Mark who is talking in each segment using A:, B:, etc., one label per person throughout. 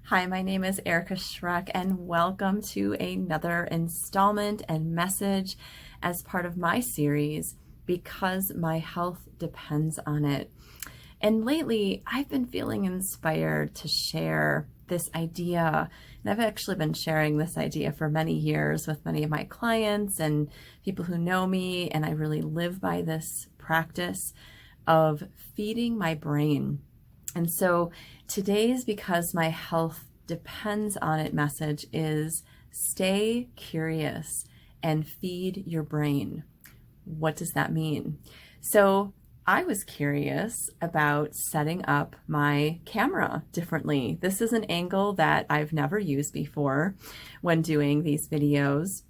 A: Hi, my name is Erika Schreck, and welcome to another installment and message as part of my series, Because My Health Depends on It. And lately, I've been feeling inspired to share this idea. And I've actually been sharing this idea for many years with many of my clients and people who know me, and I really live by this practice of feeding my brain. And so today's Because My Health Depends on It message is stay curious and feed your brain. What does that mean? So I was curious about setting up my camera differently. This is an angle that I've never used before when doing these videos.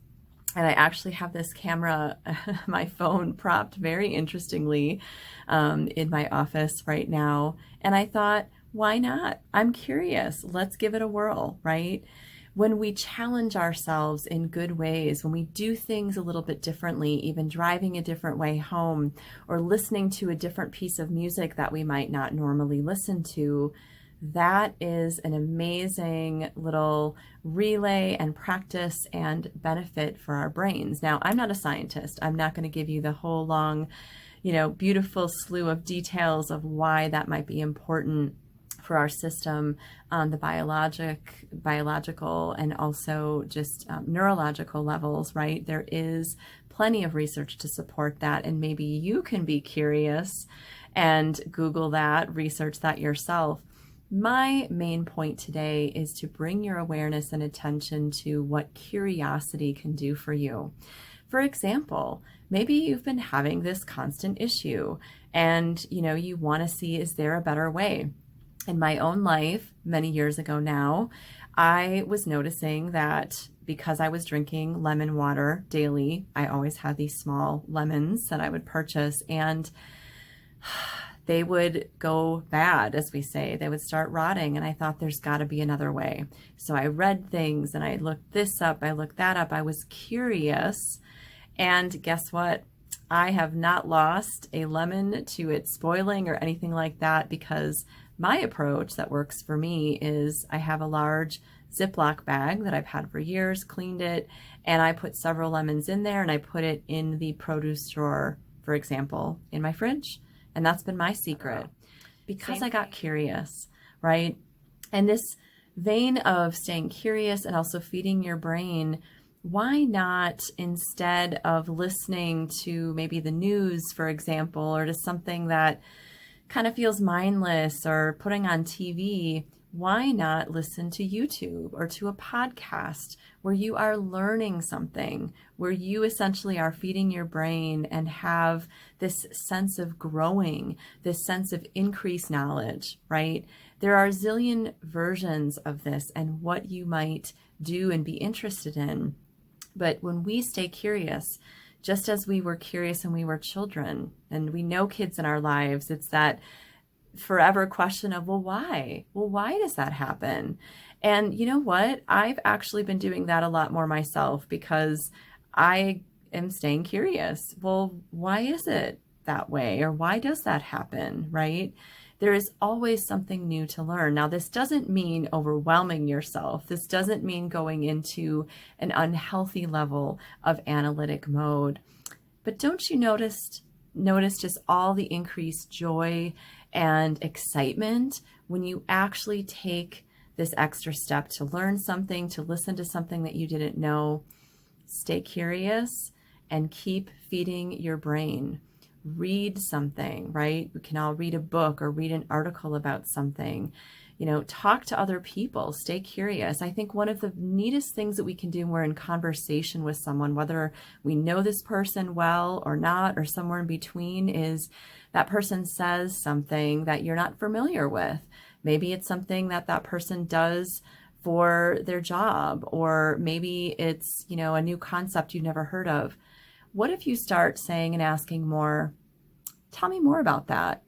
A: And I actually have this camera, my phone propped very interestingly in my office right now. And I thought, why not? I'm curious. Let's give it a whirl, right? When we challenge ourselves in good ways, when we do things a little bit differently, even driving a different way home or listening to a different piece of music that we might not normally listen to, that is an amazing little relay and practice and benefit for our brains. Now, I'm not a scientist. I'm not going to give you the whole long, beautiful slew of details of why that might be important for our system on the biological and also just neurological levels, right? There is plenty of research to support that, and maybe you can be curious and Google that, research that yourself. My main point today is to bring your awareness and attention to what curiosity can do for you. For example, maybe you've been having this constant issue and you want to see, is there a better way? In my own life, many years ago now, I was noticing that because I was drinking lemon water daily, I always had these small lemons that I would purchase, and they would go bad, as we say. They would start rotting, and I thought there's got to be another way. So I read things, and I looked this up, I looked that up. I was curious, and guess what? I have not lost a lemon to it spoiling or anything like that, because my approach that works for me is I have a large Ziploc bag that I've had for years, cleaned it, and I put several lemons in there, and I put it in the produce drawer, for example, in my fridge. And that's been my secret because I got curious, right? And this vein of staying curious and also feeding your brain, why not, instead of listening to maybe the news, for example, or to something that kind of feels mindless, or putting on TV, why not listen to YouTube or to a podcast where you are learning something, where you essentially are feeding your brain and have this sense of growing, this sense of increased knowledge, right? There are a zillion versions of this and what you might do and be interested in. But when we stay curious, just as we were curious when we were children, and we know kids in our lives, it's that forever question of, well, why? Well, why does that happen? And you know what? I've actually been doing that a lot more myself because I am staying curious. Well, why is it that way? Or why does that happen, right? There is always something new to learn. Now, this doesn't mean overwhelming yourself. This doesn't mean going into an unhealthy level of analytic mode. But don't you notice just all the increased joy and excitement when you actually take this extra step to learn something, to listen to something that you didn't know? Stay curious and keep feeding your brain. Read something, right? We can all read a book or read an article about something. Talk to other people, stay curious. I think one of the neatest things that we can do when we're in conversation with someone, whether we know this person well or not, or somewhere in between, is that person says something that you're not familiar with. Maybe it's something that that person does for their job, or maybe it's, a new concept you've never heard of. What if you start saying and asking more, tell me more about that,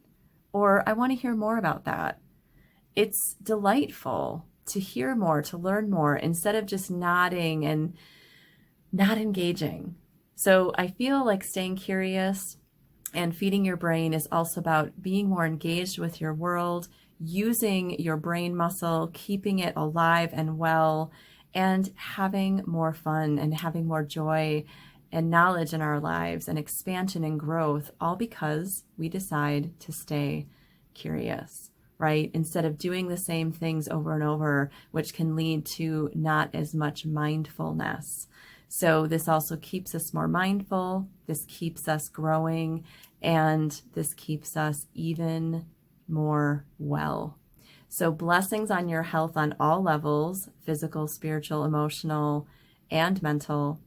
A: or I want to hear more about that? It's delightful to hear more, to learn more, instead of just nodding and not engaging. So I feel like staying curious And feeding your brain is also about being more engaged with your world, using your brain muscle, keeping it alive and well, and having more fun and having more joy and knowledge in our lives and expansion and growth, all because we decide to stay curious, right? Instead of doing the same things over and over, which can lead to not as much mindfulness. So this also keeps us more mindful, this keeps us growing, and this keeps us even more well. So blessings on your health on all levels, physical, spiritual, emotional, and mental,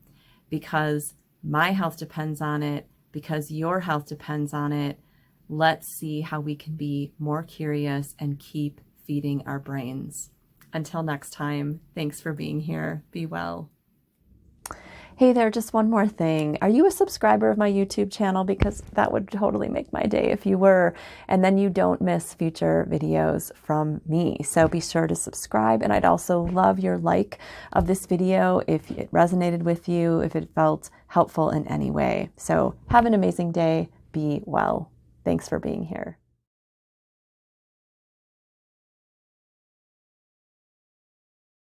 A: because my health depends on it, because your health depends on it. Let's see how we can be more curious and keep feeding our brains. Until next time, thanks for being here. Be well. Hey there, just one more thing. Are you a subscriber of my YouTube channel? Because that would totally make my day if you were, and then you don't miss future videos from me. So be sure to subscribe, and I'd also love your like of this video if it resonated with you, if it felt helpful in any way. So have an amazing day. Be well. Thanks for being here.